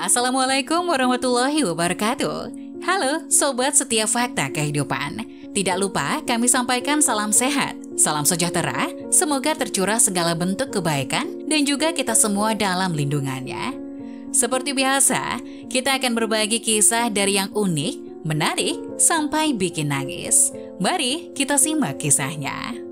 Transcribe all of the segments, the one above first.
Assalamualaikum warahmatullahi wabarakatuh. Halo Sobat Setia Fakta Kehidupan. Tidak lupa kami sampaikan salam sehat, salam sejahtera, semoga tercurah segala bentuk kebaikan dan juga kita semua dalam lindungannya. Seperti biasa, kita akan berbagi kisah dari yang unik, menarik, sampai bikin nangis. Mari kita simak kisahnya.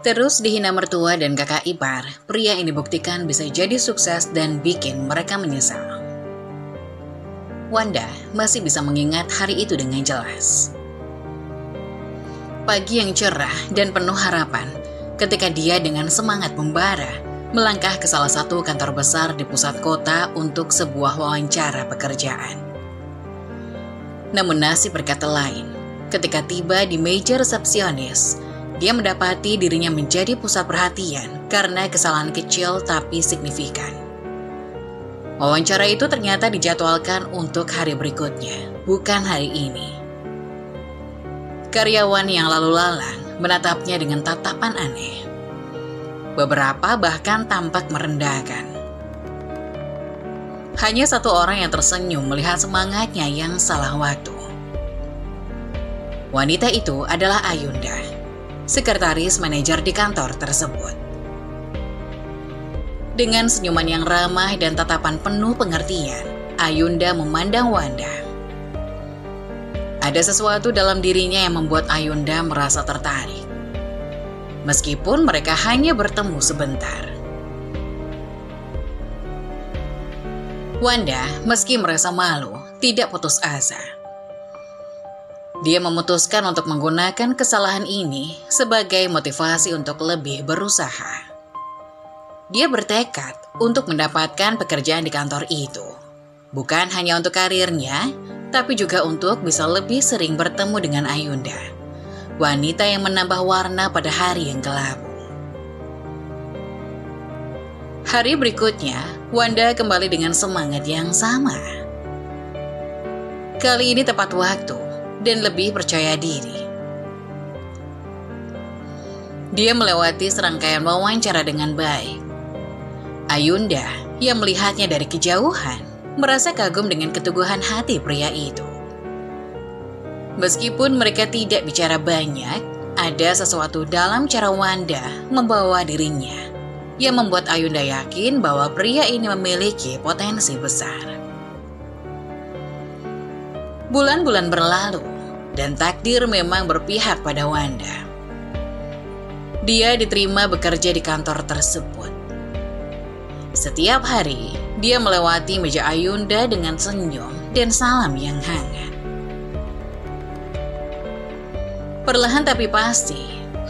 Terus dihina mertua dan kakak ipar, pria ini buktikan bisa jadi sukses dan bikin mereka menyesal. Wanda masih bisa mengingat hari itu dengan jelas. Pagi yang cerah dan penuh harapan ketika dia dengan semangat membara melangkah ke salah satu kantor besar di pusat kota untuk sebuah wawancara pekerjaan. Namun nasib berkata lain, ketika tiba di meja resepsionis, dia mendapati dirinya menjadi pusat perhatian karena kesalahan kecil tapi signifikan. Wawancara itu ternyata dijadwalkan untuk hari berikutnya, bukan hari ini. Karyawan yang lalu lalang menatapnya dengan tatapan aneh. Beberapa bahkan tampak merendahkan. Hanya satu orang yang tersenyum melihat semangatnya yang salah waktu. Wanita itu adalah Ayunda, sekretaris manajer di kantor tersebut. Dengan senyuman yang ramah dan tatapan penuh pengertian, Ayunda memandang Wanda. Ada sesuatu dalam dirinya yang membuat Ayunda merasa tertarik. Meskipun mereka hanya bertemu sebentar. Wanda, meski merasa malu, tidak putus asa. Dia memutuskan untuk menggunakan kesalahan ini sebagai motivasi untuk lebih berusaha. Dia bertekad untuk mendapatkan pekerjaan di kantor itu. Bukan hanya untuk karirnya, tapi juga untuk bisa lebih sering bertemu dengan Ayunda, wanita yang menambah warna pada hari yang kelabu. Hari berikutnya, Wanda kembali dengan semangat yang sama. Kali ini tepat waktu dan lebih percaya diri. Dia melewati serangkaian wawancara dengan baik. Ayunda yang melihatnya dari kejauhan merasa kagum dengan keteguhan hati pria itu. Meskipun mereka tidak bicara banyak, ada sesuatu dalam cara Wanda membawa dirinya yang membuat Ayunda yakin bahwa pria ini memiliki potensi besar. Bulan-bulan berlalu, dan takdir memang berpihak pada Wanda. Dia diterima bekerja di kantor tersebut. Setiap hari, dia melewati meja Ayunda dengan senyum dan salam yang hangat. Perlahan tapi pasti,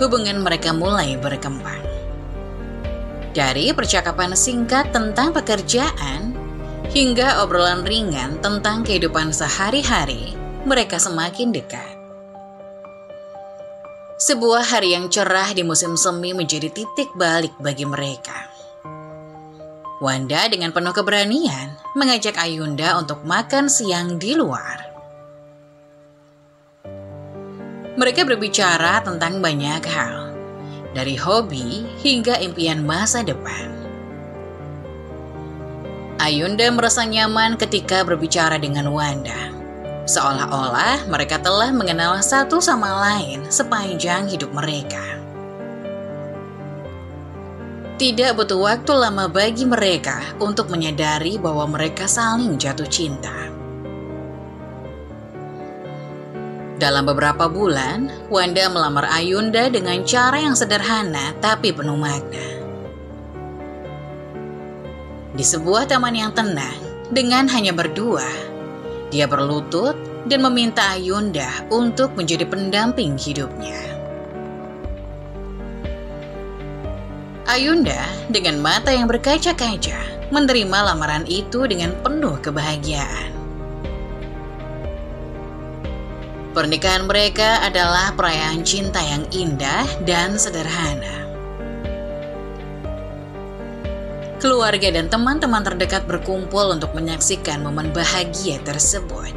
hubungan mereka mulai berkembang. Dari percakapan singkat tentang pekerjaan, hingga obrolan ringan tentang kehidupan sehari-hari, mereka semakin dekat. Sebuah hari yang cerah di musim semi menjadi titik balik bagi mereka. Wanda dengan penuh keberanian mengajak Ayunda untuk makan siang di luar. Mereka berbicara tentang banyak hal, dari hobi hingga impian masa depan. Ayunda merasa nyaman ketika berbicara dengan Wanda. Seolah-olah mereka telah mengenal satu sama lain sepanjang hidup mereka. Tidak butuh waktu lama bagi mereka untuk menyadari bahwa mereka saling jatuh cinta. Dalam beberapa bulan, Wanda melamar Ayunda dengan cara yang sederhana tapi penuh makna. Di sebuah taman yang tenang, dengan hanya berdua, dia berlutut dan meminta Ayunda untuk menjadi pendamping hidupnya. Ayunda dengan mata yang berkaca-kaca menerima lamaran itu dengan penuh kebahagiaan. Pernikahan mereka adalah perayaan cinta yang indah dan sederhana. Keluarga dan teman-teman terdekat berkumpul untuk menyaksikan momen bahagia tersebut.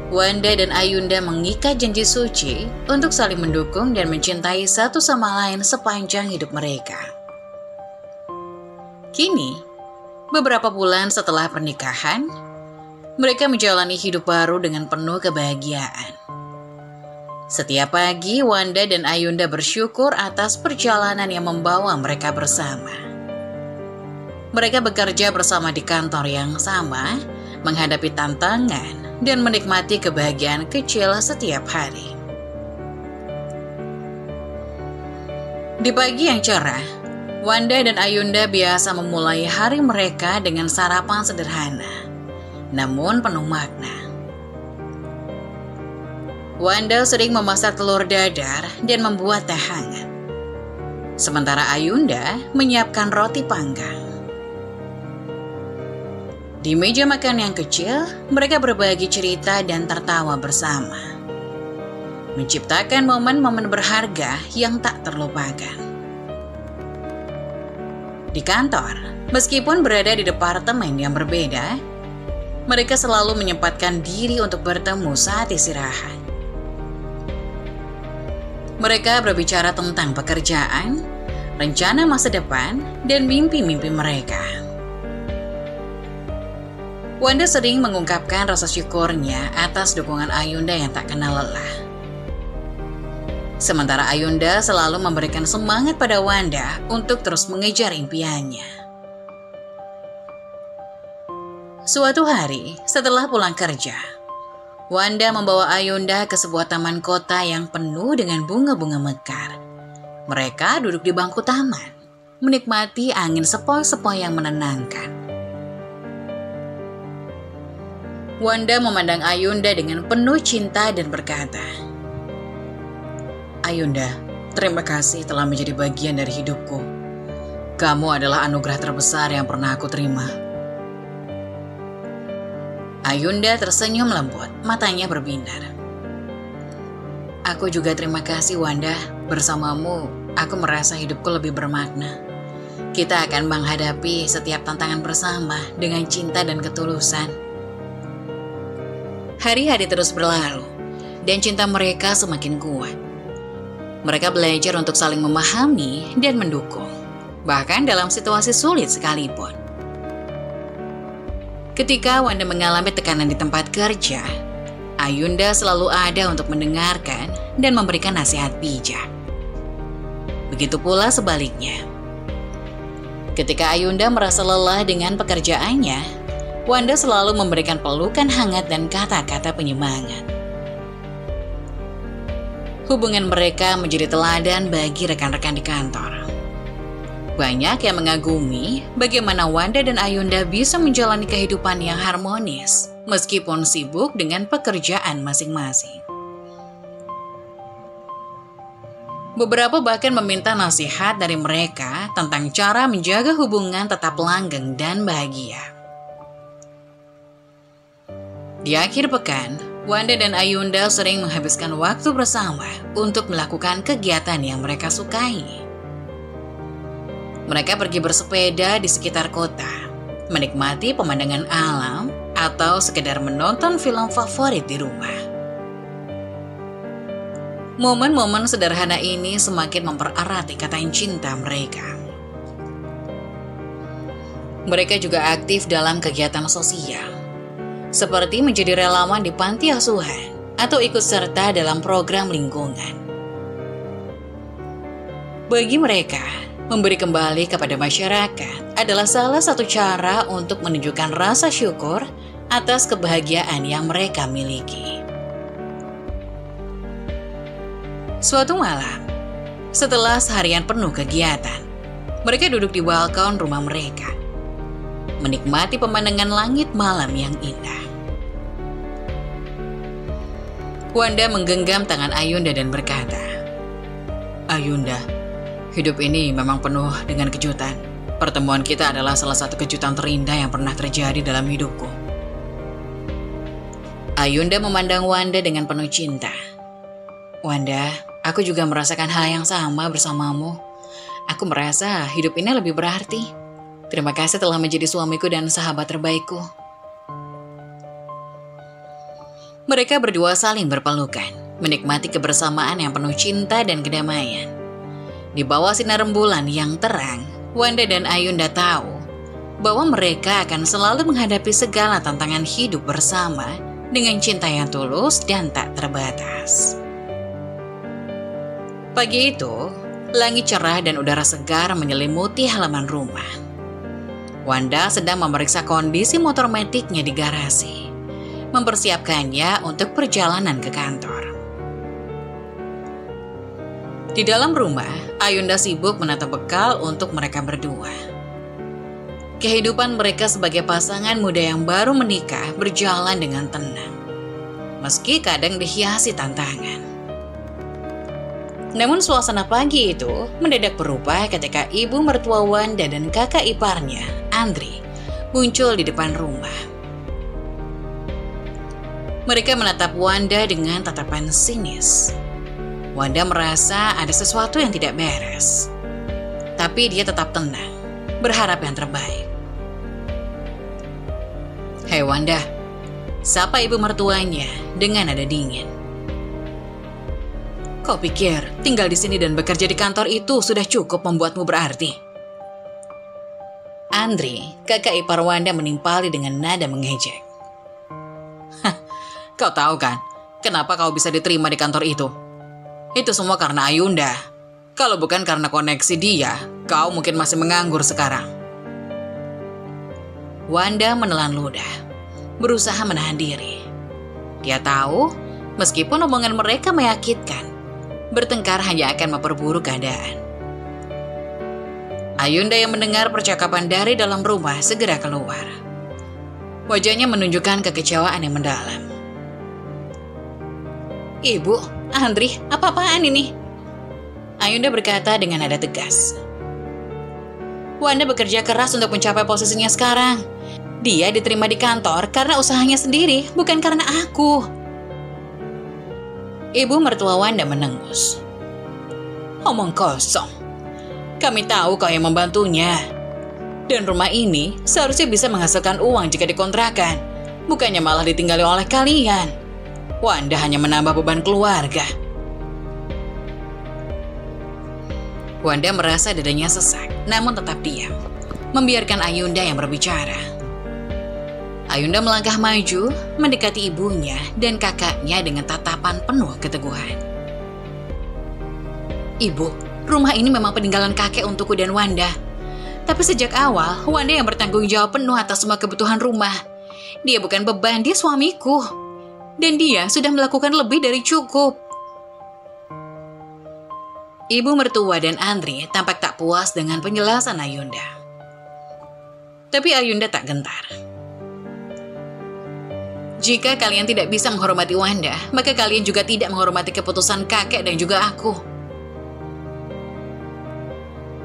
Wanda dan Ayunda mengikat janji suci untuk saling mendukung dan mencintai satu sama lain sepanjang hidup mereka. Kini, beberapa bulan setelah pernikahan, mereka menjalani hidup baru dengan penuh kebahagiaan. Setiap pagi, Wanda dan Ayunda bersyukur atas perjalanan yang membawa mereka bersama. Mereka bekerja bersama di kantor yang sama, menghadapi tantangan, dan menikmati kebahagiaan kecil setiap hari. Di pagi yang cerah, Wanda dan Ayunda biasa memulai hari mereka dengan sarapan sederhana, namun penuh makna. Wanda sering memasak telur dadar dan membuat teh hangat, sementara Ayunda menyiapkan roti panggang. Di meja makan yang kecil, mereka berbagi cerita dan tertawa bersama, menciptakan momen-momen berharga yang tak terlupakan. Di kantor, meskipun berada di departemen yang berbeda, mereka selalu menyempatkan diri untuk bertemu saat istirahat. Mereka berbicara tentang pekerjaan, rencana masa depan, dan mimpi-mimpi mereka. Wanda sering mengungkapkan rasa syukurnya atas dukungan Ayunda yang tak kenal lelah. Sementara Ayunda selalu memberikan semangat pada Wanda untuk terus mengejar impiannya. Suatu hari, setelah pulang kerja, Wanda membawa Ayunda ke sebuah taman kota yang penuh dengan bunga-bunga mekar. Mereka duduk di bangku taman, menikmati angin sepoi-sepoi yang menenangkan. Wanda memandang Ayunda dengan penuh cinta dan berkata, "Ayunda, terima kasih telah menjadi bagian dari hidupku. Kamu adalah anugerah terbesar yang pernah aku terima." Ayunda tersenyum lembut, matanya berbinar. "Aku juga terima kasih, Wanda. Bersamamu, aku merasa hidupku lebih bermakna. Kita akan menghadapi setiap tantangan bersama dengan cinta dan ketulusan." Hari-hari terus berlalu, dan cinta mereka semakin kuat. Mereka belajar untuk saling memahami dan mendukung, bahkan dalam situasi sulit sekalipun. Ketika Wanda mengalami tekanan di tempat kerja, Ayunda selalu ada untuk mendengarkan dan memberikan nasihat bijak. Begitu pula sebaliknya. Ketika Ayunda merasa lelah dengan pekerjaannya, Wanda selalu memberikan pelukan hangat dan kata-kata penyemangat. Hubungan mereka menjadi teladan bagi rekan-rekan di kantor. Banyak yang mengagumi bagaimana Wanda dan Ayunda bisa menjalani kehidupan yang harmonis meskipun sibuk dengan pekerjaan masing-masing. Beberapa bahkan meminta nasihat dari mereka tentang cara menjaga hubungan tetap langgeng dan bahagia. Di akhir pekan, Wanda dan Ayunda sering menghabiskan waktu bersama untuk melakukan kegiatan yang mereka sukai. Mereka pergi bersepeda di sekitar kota, menikmati pemandangan alam, atau sekedar menonton film favorit di rumah. Momen-momen sederhana ini semakin mempererat ikatan cinta mereka. Mereka juga aktif dalam kegiatan sosial, seperti menjadi relawan di panti asuhan atau ikut serta dalam program lingkungan. Bagi mereka, memberi kembali kepada masyarakat adalah salah satu cara untuk menunjukkan rasa syukur atas kebahagiaan yang mereka miliki. Suatu malam, setelah seharian penuh kegiatan, mereka duduk di balkon rumah mereka, menikmati pemandangan langit malam yang indah. Wanda menggenggam tangan Ayunda dan berkata, "Ayunda, hidup ini memang penuh dengan kejutan. Pertemuan kita adalah salah satu kejutan terindah yang pernah terjadi dalam hidupku." Ayunda memandang Wanda dengan penuh cinta. Wanda, aku juga merasakan hal yang sama bersamamu. Aku merasa hidup ini lebih berarti. Terima kasih telah menjadi suamiku dan sahabat terbaikku. Mereka berdua saling berpelukan, menikmati kebersamaan yang penuh cinta dan kedamaian. Di bawah sinar rembulan yang terang, Wanda dan Ayunda tahu bahwa mereka akan selalu menghadapi segala tantangan hidup bersama dengan cinta yang tulus dan tak terbatas. Pagi itu, langit cerah dan udara segar menyelimuti halaman rumah. Wanda sedang memeriksa kondisi motor metiknya di garasi, mempersiapkannya untuk perjalanan ke kantor. Di dalam rumah, Ayunda sibuk menata bekal untuk mereka berdua. Kehidupan mereka sebagai pasangan muda yang baru menikah berjalan dengan tenang, meski kadang dihiasi tantangan. Namun suasana pagi itu mendadak berubah ketika ibu mertua Wanda dan kakak iparnya, Andri, muncul di depan rumah. Mereka menatap Wanda dengan tatapan sinis. Wanda merasa ada sesuatu yang tidak beres, tapi dia tetap tenang, berharap yang terbaik. Hei Wanda, sapa ibu mertuanya dengan nada dingin. Kau pikir tinggal di sini dan bekerja di kantor itu sudah cukup membuatmu berarti? Andri, kakak ipar Wanda menimpali dengan nada mengejek. Hah, kau tahu kan kenapa kau bisa diterima di kantor itu? Itu semua karena Ayunda. Kalau bukan karena koneksi dia, kau mungkin masih menganggur sekarang. Wanda menelan ludah, berusaha menahan diri. Dia tahu, meskipun omongan mereka menyakitkan, bertengkar hanya akan memperburuk keadaan. Ayunda yang mendengar percakapan dari dalam rumah segera keluar. Wajahnya menunjukkan kekecewaan yang mendalam. Ibu, Andri, apa-apaan ini? Ayunda berkata dengan nada tegas. Wanda bekerja keras untuk mencapai posisinya sekarang. Dia diterima di kantor karena usahanya sendiri, bukan karena aku. Ibu mertua Wanda menengus. Omong kosong. Kami tahu kau yang membantunya. Dan rumah ini seharusnya bisa menghasilkan uang jika dikontrakan, bukannya malah ditinggali oleh kalian. Wanda hanya menambah beban keluarga. Wanda merasa dadanya sesak, namun tetap diam, membiarkan Ayunda yang berbicara. Ayunda melangkah maju, mendekati ibunya dan kakaknya dengan tatapan penuh keteguhan. Ibu, rumah ini memang peninggalan kakek untukku dan Wanda. Tapi sejak awal, Wanda yang bertanggung jawab penuh atas semua kebutuhan rumah. Dia bukan beban, dia suamiku. Dan dia sudah melakukan lebih dari cukup. Ibu mertua dan Andri tampak tak puas dengan penjelasan Ayunda. Tapi Ayunda tak gentar. Jika kalian tidak bisa menghormati Wanda, maka kalian juga tidak menghormati keputusan kakek dan juga aku.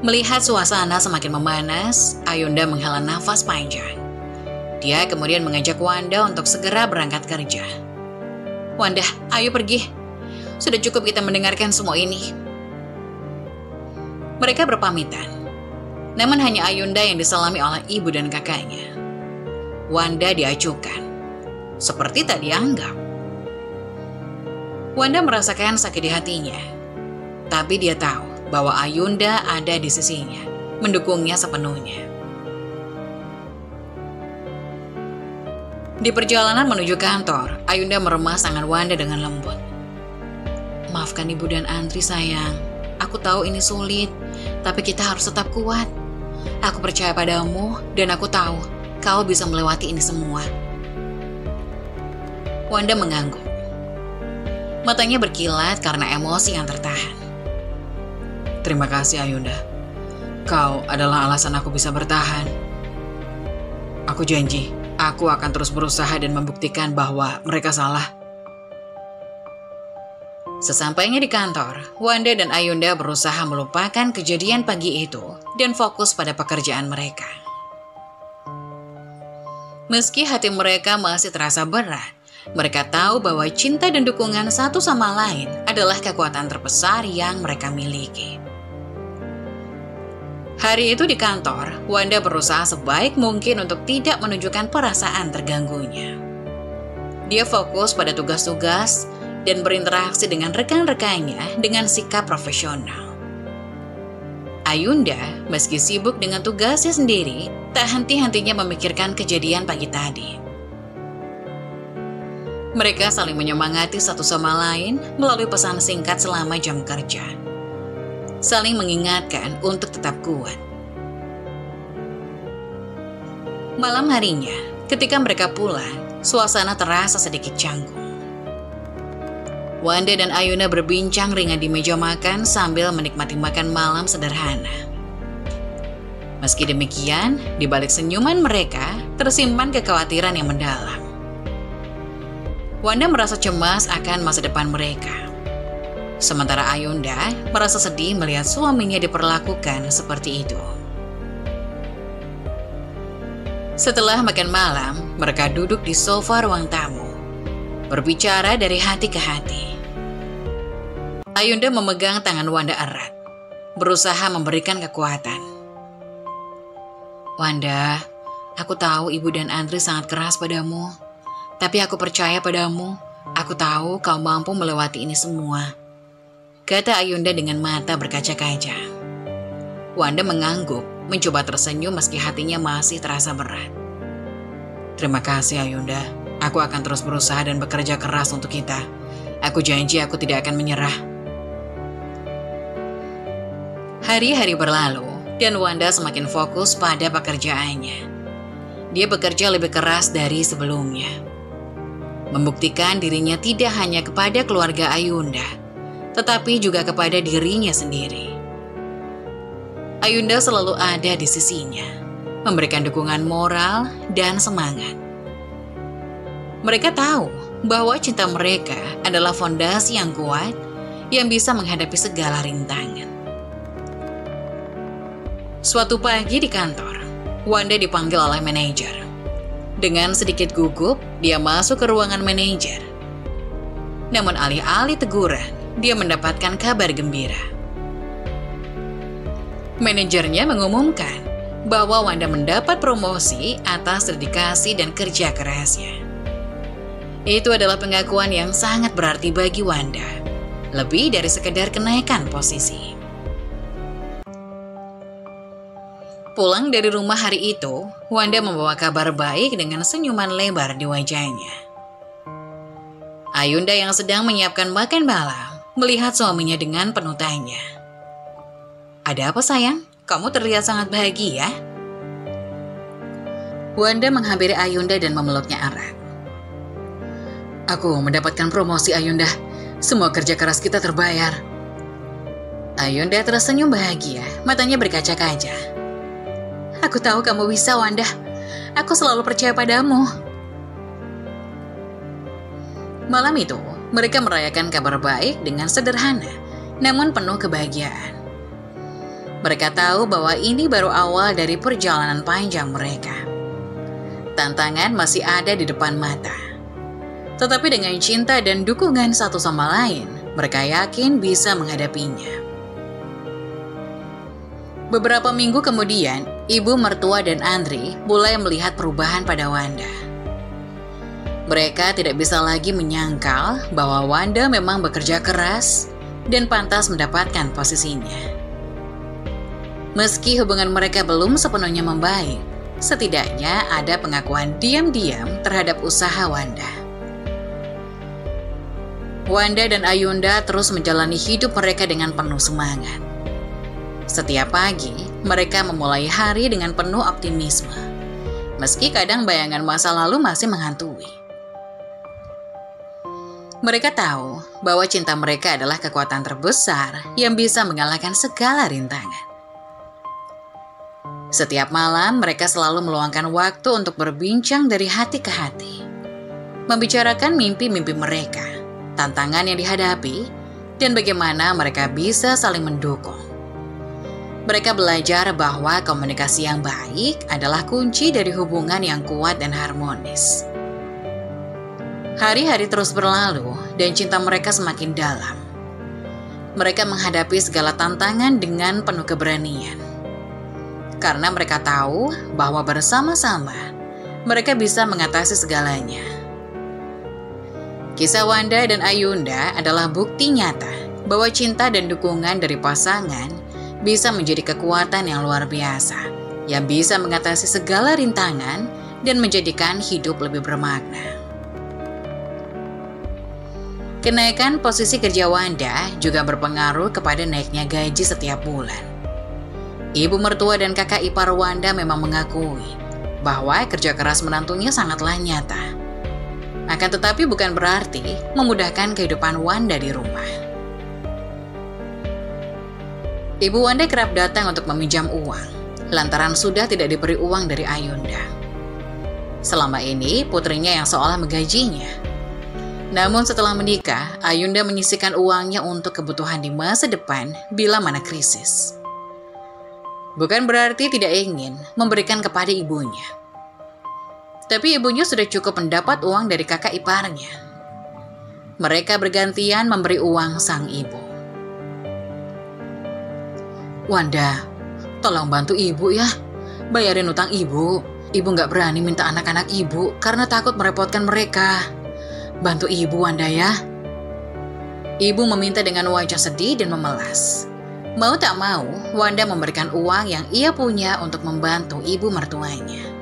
Melihat suasana semakin memanas, Ayunda menghela nafas panjang. Dia kemudian mengajak Wanda untuk segera berangkat kerja. Wanda, ayo pergi. Sudah cukup kita mendengarkan semua ini. Mereka berpamitan. Namun hanya Ayunda yang disalami oleh ibu dan kakaknya. Wanda diacuhkan, seperti tak dianggap. Wanda merasakan sakit di hatinya. Tapi dia tahu bahwa Ayunda ada di sisinya, mendukungnya sepenuhnya. Di perjalanan menuju kantor, Ayunda meremas tangan Wanda dengan lembut. Maafkan ibu dan Andri sayang. Aku tahu ini sulit, tapi kita harus tetap kuat. Aku percaya padamu dan aku tahu kau bisa melewati ini semua. Wanda mengangguk. Matanya berkilat karena emosi yang tertahan. Terima kasih Ayunda. Kau adalah alasan aku bisa bertahan. Aku janji, aku akan terus berusaha dan membuktikan bahwa mereka salah. Sesampainya di kantor, Wanda dan Ayunda berusaha melupakan kejadian pagi itu dan fokus pada pekerjaan mereka. Meski hati mereka masih terasa berat, Mereka tahu bahwa cinta dan dukungan satu sama lain adalah kekuatan terbesar yang mereka miliki. Hari itu di kantor, Wanda berusaha sebaik mungkin untuk tidak menunjukkan perasaan terganggunya. Dia fokus pada tugas-tugas dan berinteraksi dengan rekan-rekannya dengan sikap profesional. Ayunda, meski sibuk dengan tugasnya sendiri, tak henti-hentinya memikirkan kejadian pagi tadi. Mereka saling menyemangati satu sama lain melalui pesan singkat selama jam kerja. Saling mengingatkan untuk tetap kuat. Malam harinya, ketika mereka pulang, suasana terasa sedikit canggung. Wanda dan Ayunda berbincang ringan di meja makan sambil menikmati makan malam sederhana. Meski demikian, di balik senyuman mereka tersimpan kekhawatiran yang mendalam. Wanda merasa cemas akan masa depan mereka. Sementara Ayunda merasa sedih melihat suaminya diperlakukan seperti itu. Setelah makan malam, mereka duduk di sofa ruang tamu, berbicara dari hati ke hati. Ayunda memegang tangan Wanda erat, berusaha memberikan kekuatan. Wanda, aku tahu Ibu dan Andri sangat keras padamu, tapi aku percaya padamu. Aku tahu kau mampu melewati ini semua, kata Ayunda dengan mata berkaca-kaca. Wanda mengangguk, mencoba tersenyum meski hatinya masih terasa berat. Terima kasih Ayunda, aku akan terus berusaha dan bekerja keras untuk kita. Aku janji aku tidak akan menyerah. Hari-hari berlalu dan Wanda semakin fokus pada pekerjaannya. Dia bekerja lebih keras dari sebelumnya, membuktikan dirinya tidak hanya kepada keluarga Ayunda, tetapi juga kepada dirinya sendiri. Ayunda selalu ada di sisinya, memberikan dukungan moral dan semangat. Mereka tahu bahwa cinta mereka adalah fondasi yang kuat yang bisa menghadapi segala rintangan. Suatu pagi di kantor, Wanda dipanggil oleh manajer. Dengan sedikit gugup, dia masuk ke ruangan manajer. Namun alih-alih teguran, dia mendapatkan kabar gembira. Manajernya mengumumkan bahwa Wanda mendapat promosi atas dedikasi dan kerja kerasnya. Itu adalah pengakuan yang sangat berarti bagi Wanda, lebih dari sekedar kenaikan posisi. Pulang dari rumah hari itu, Wanda membawa kabar baik dengan senyuman lebar di wajahnya. Ayunda yang sedang menyiapkan makan malam melihat suaminya dengan penuh tanya. Ada apa sayang? Kamu terlihat sangat bahagia. Wanda menghampiri Ayunda dan memeluknya erat. Aku mendapatkan promosi Ayunda. Semua kerja keras kita terbayar. Ayunda tersenyum bahagia, matanya berkaca-kaca. Aku tahu kamu bisa, Wanda. Aku selalu percaya padamu. Malam itu, mereka merayakan kabar baik dengan sederhana, namun penuh kebahagiaan. Mereka tahu bahwa ini baru awal dari perjalanan panjang mereka. Tantangan masih ada di depan mata. Tetapi dengan cinta dan dukungan satu sama lain, mereka yakin bisa menghadapinya. Beberapa minggu kemudian, ibu mertua dan Andri mulai melihat perubahan pada Wanda. Mereka tidak bisa lagi menyangkal bahwa Wanda memang bekerja keras dan pantas mendapatkan posisinya. Meski hubungan mereka belum sepenuhnya membaik, setidaknya ada pengakuan diam-diam terhadap usaha Wanda. Wanda dan Ayunda terus menjalani hidup mereka dengan penuh semangat. Setiap pagi, mereka memulai hari dengan penuh optimisme, meski kadang bayangan masa lalu masih menghantui. Mereka tahu bahwa cinta mereka adalah kekuatan terbesar yang bisa mengalahkan segala rintangan. Setiap malam, mereka selalu meluangkan waktu untuk berbincang dari hati ke hati, membicarakan mimpi-mimpi mereka, tantangan yang dihadapi, dan bagaimana mereka bisa saling mendukung. Mereka belajar bahwa komunikasi yang baik adalah kunci dari hubungan yang kuat dan harmonis. Hari-hari terus berlalu dan cinta mereka semakin dalam. Mereka menghadapi segala tantangan dengan penuh keberanian. Karena mereka tahu bahwa bersama-sama mereka bisa mengatasi segalanya. Kisah Wanda dan Ayunda adalah bukti nyata bahwa cinta dan dukungan dari pasangan bisa menjadi kekuatan yang luar biasa, yang bisa mengatasi segala rintangan dan menjadikan hidup lebih bermakna. Kenaikan posisi kerja Wanda juga berpengaruh kepada naiknya gaji setiap bulan. Ibu mertua dan kakak ipar Wanda memang mengakui bahwa kerja keras menantunya sangatlah nyata. Akan tetapi bukan berarti memudahkan kehidupan Wanda di rumah. Ibu Wanda kerap datang untuk meminjam uang, lantaran sudah tidak diberi uang dari Ayunda. Selama ini putrinya yang seolah menggajinya. Namun setelah menikah, Ayunda menyisihkan uangnya untuk kebutuhan di masa depan bila mana krisis. Bukan berarti tidak ingin memberikan kepada ibunya. Tapi ibunya sudah cukup mendapat uang dari kakak iparnya. Mereka bergantian memberi uang sang ibu. Wanda, tolong bantu ibu ya. Bayarin utang ibu. Ibu gak berani minta anak-anak ibu karena takut merepotkan mereka. Bantu ibu Wanda ya. Ibu meminta dengan wajah sedih dan memelas. Mau tak mau, Wanda memberikan uang yang ia punya untuk membantu ibu mertuanya.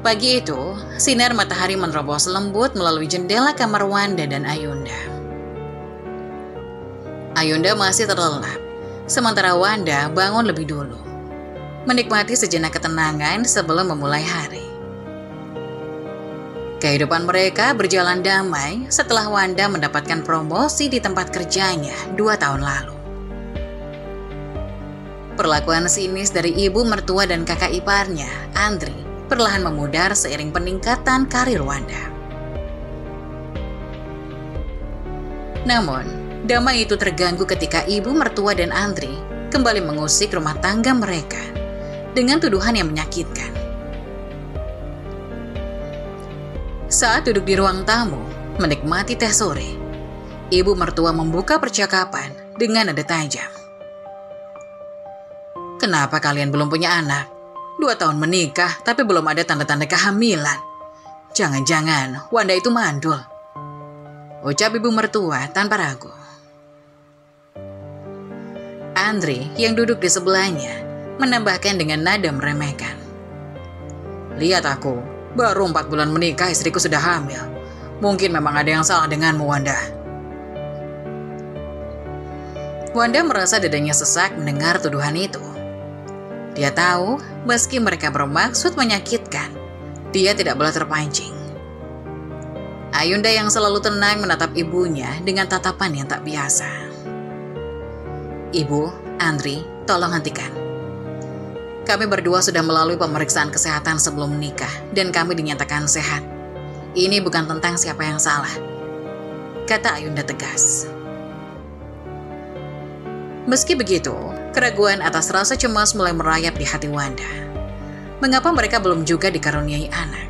Pagi itu, sinar matahari menerobos lembut melalui jendela kamar Wanda dan Ayunda. Ayunda masih terlelap, sementara Wanda bangun lebih dulu, menikmati sejenak ketenangan sebelum memulai hari. Kehidupan mereka berjalan damai setelah Wanda mendapatkan promosi di tempat kerjanya 2 tahun lalu. Perlakuan sinis dari ibu mertua dan kakak iparnya, Andri, perlahan memudar seiring peningkatan karir Wanda. Namun, damai itu terganggu ketika ibu mertua dan Andri kembali mengusik rumah tangga mereka dengan tuduhan yang menyakitkan. Saat duduk di ruang tamu, menikmati teh sore, ibu mertua membuka percakapan dengan nada tajam. Kenapa kalian belum punya anak? 2 tahun menikah, tapi belum ada tanda-tanda kehamilan. Jangan-jangan Wanda itu mandul, ucap ibu mertua tanpa ragu. Andri yang duduk di sebelahnya menambahkan dengan nada meremehkan. Lihat aku. Baru 4 bulan menikah istriku sudah hamil. Mungkin memang ada yang salah denganmu, Wanda. Wanda merasa dadanya sesak mendengar tuduhan itu. Dia tahu, meski mereka bermaksud menyakitkan, dia tidak boleh terpancing. Ayunda yang selalu tenang menatap ibunya dengan tatapan yang tak biasa. Ibu, Andri, tolong hentikan. Kami berdua sudah melalui pemeriksaan kesehatan sebelum menikah dan kami dinyatakan sehat. Ini bukan tentang siapa yang salah, kata Ayunda tegas. Meski begitu, keraguan atas rasa cemas mulai merayap di hati Wanda. Mengapa mereka belum juga dikaruniai anak?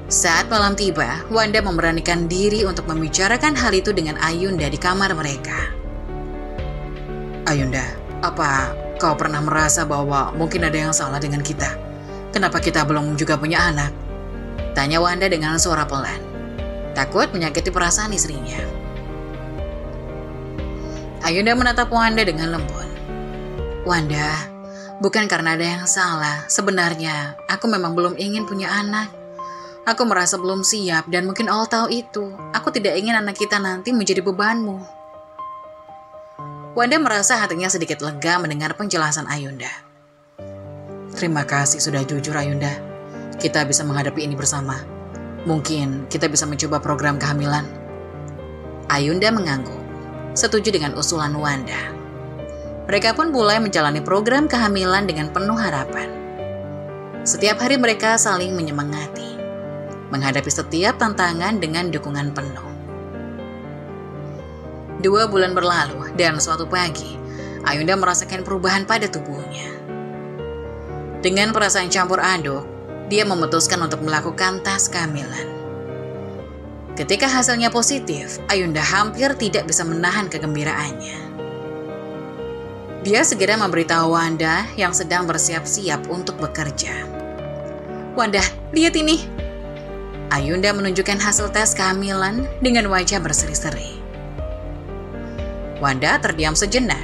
Saat malam tiba, Wanda memberanikan diri untuk membicarakan hal itu dengan Ayunda di kamar mereka. Ayunda, apa kau pernah merasa bahwa mungkin ada yang salah dengan kita? Kenapa kita belum juga punya anak? Tanya Wanda dengan suara pelan, takut menyakiti perasaan istrinya. Ayunda menatap Wanda dengan lembut. Wanda, bukan karena ada yang salah. Sebenarnya, aku memang belum ingin punya anak. Aku merasa belum siap dan mungkin Allah tahu itu. Aku tidak ingin anak kita nanti menjadi bebanmu. Wanda merasa hatinya sedikit lega mendengar penjelasan Ayunda. Terima kasih sudah jujur, Ayunda. Kita bisa menghadapi ini bersama. Mungkin kita bisa mencoba program kehamilan. Ayunda mengangguk, setuju dengan usulan Wanda. Mereka pun mulai menjalani program kehamilan dengan penuh harapan. Setiap hari mereka saling menyemangati, menghadapi setiap tantangan dengan dukungan penuh. 2 bulan berlalu dan suatu pagi, Ayunda merasakan perubahan pada tubuhnya. Dengan perasaan campur aduk, dia memutuskan untuk melakukan tes kehamilan. Ketika hasilnya positif, Ayunda hampir tidak bisa menahan kegembiraannya. Dia segera memberitahu Wanda yang sedang bersiap-siap untuk bekerja. "Wanda, lihat ini." Ayunda menunjukkan hasil tes kehamilan dengan wajah berseri-seri. Wanda terdiam sejenak,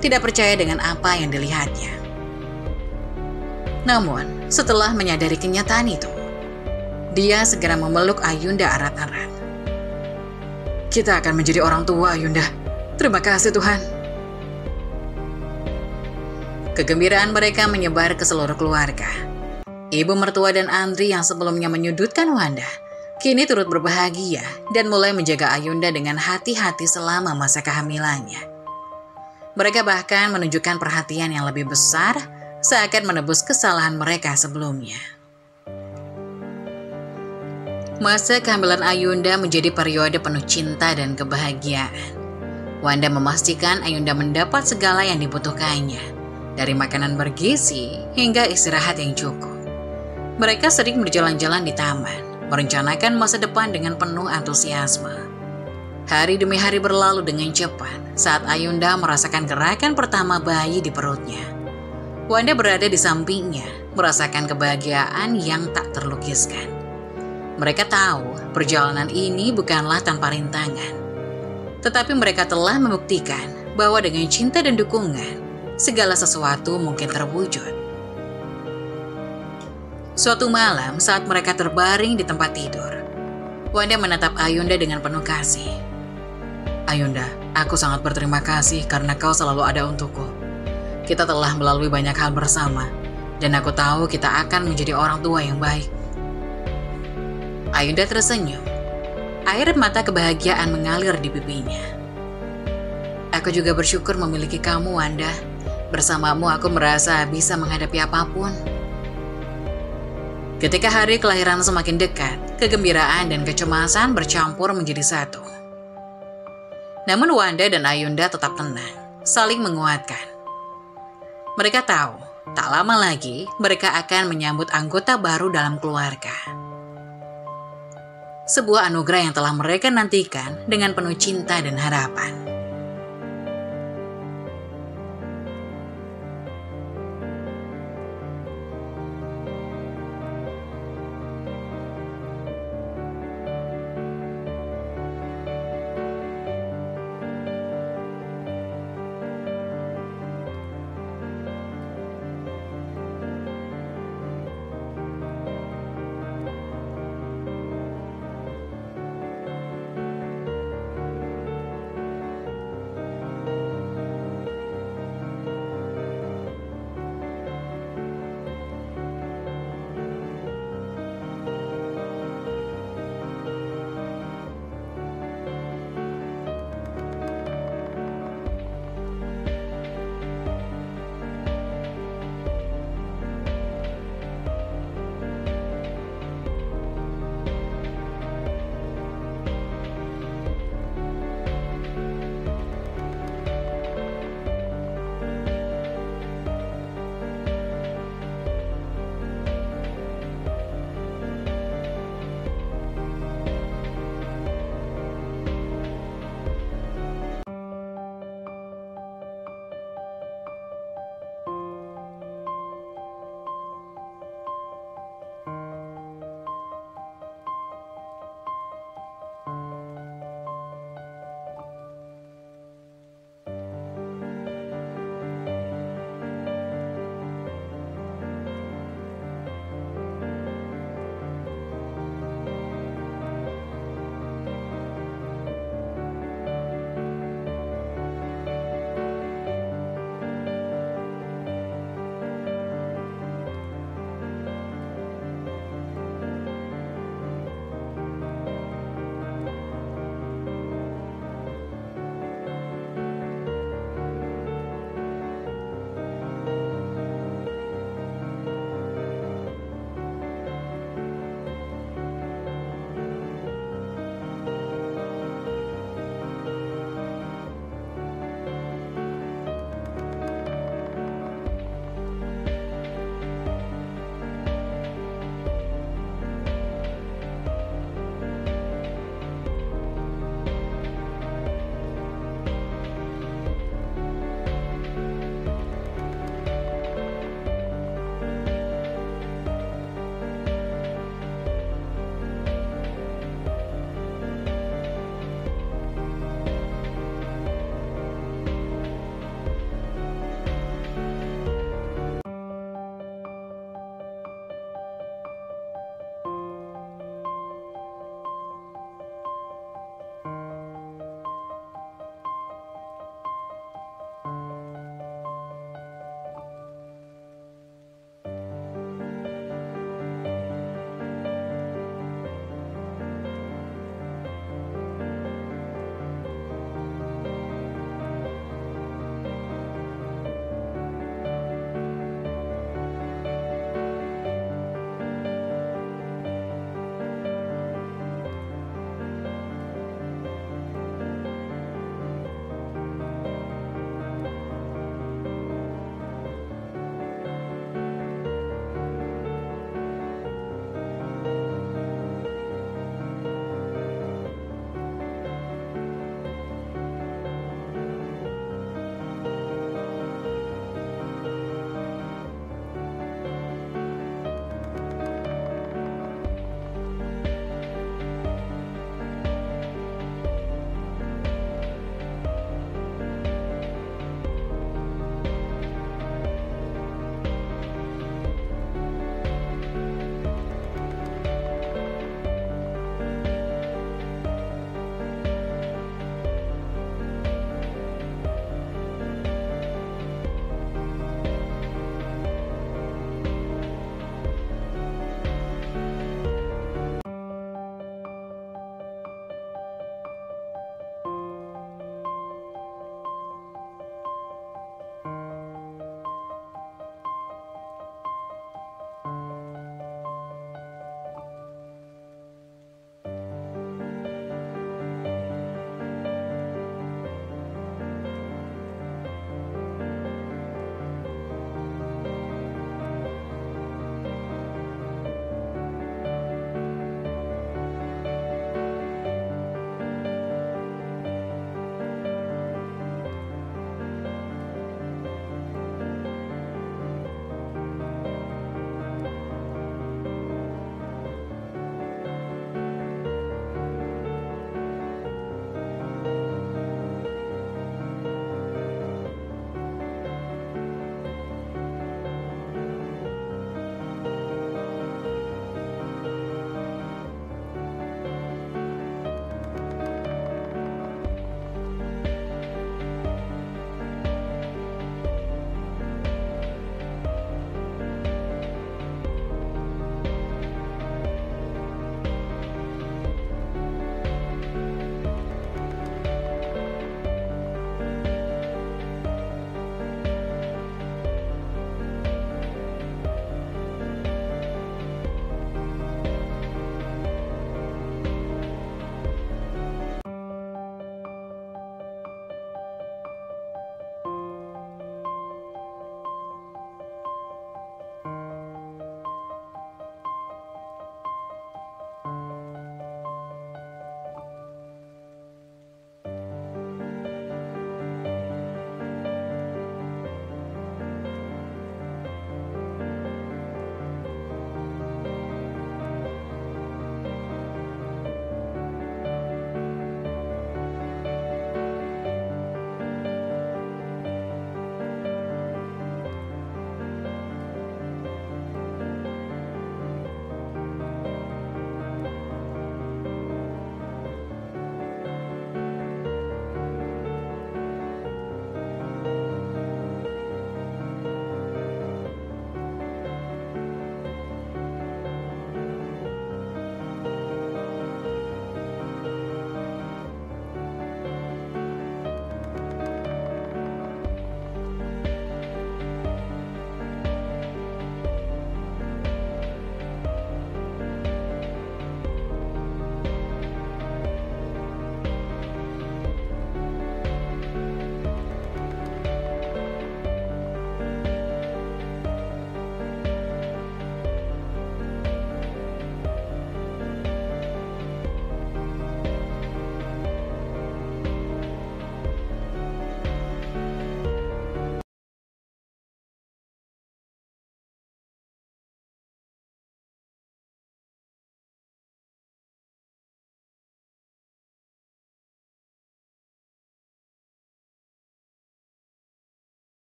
tidak percaya dengan apa yang dilihatnya. Namun, setelah menyadari kenyataan itu, dia segera memeluk Ayunda erat-erat. "Kita akan menjadi orang tua, Ayunda. Terima kasih, Tuhan." Kegembiraan mereka menyebar ke seluruh keluarga. Ibu mertua dan Andri yang sebelumnya menyudutkan Wanda, kini turut berbahagia dan mulai menjaga Ayunda dengan hati-hati selama masa kehamilannya. Mereka bahkan menunjukkan perhatian yang lebih besar, seakan menebus kesalahan mereka sebelumnya. Masa kehamilan Ayunda menjadi periode penuh cinta dan kebahagiaan. Wanda memastikan Ayunda mendapat segala yang dibutuhkannya, dari makanan bergizi hingga istirahat yang cukup. Mereka sering berjalan-jalan di taman, merencanakan masa depan dengan penuh antusiasme. Hari demi hari berlalu dengan cepat saat Ayunda merasakan gerakan pertama bayi di perutnya. Wanda berada di sampingnya, merasakan kebahagiaan yang tak terlukiskan. Mereka tahu perjalanan ini bukanlah tanpa rintangan. Tetapi mereka telah membuktikan bahwa dengan cinta dan dukungan, segala sesuatu mungkin terwujud. Suatu malam saat mereka terbaring di tempat tidur, Wanda menatap Ayunda dengan penuh kasih. "Ayunda, aku sangat berterima kasih karena kau selalu ada untukku. Kita telah melalui banyak hal bersama, dan aku tahu kita akan menjadi orang tua yang baik." Ayunda tersenyum. Air mata kebahagiaan mengalir di pipinya. "Aku juga bersyukur memiliki kamu, Wanda. Bersamamu aku merasa bisa menghadapi apapun." Ketika hari kelahiran semakin dekat, kegembiraan dan kecemasan bercampur menjadi satu. Namun Wanda dan Ayunda tetap tenang, saling menguatkan. Mereka tahu, tak lama lagi mereka akan menyambut anggota baru dalam keluarga. Sebuah anugerah yang telah mereka nantikan dengan penuh cinta dan harapan.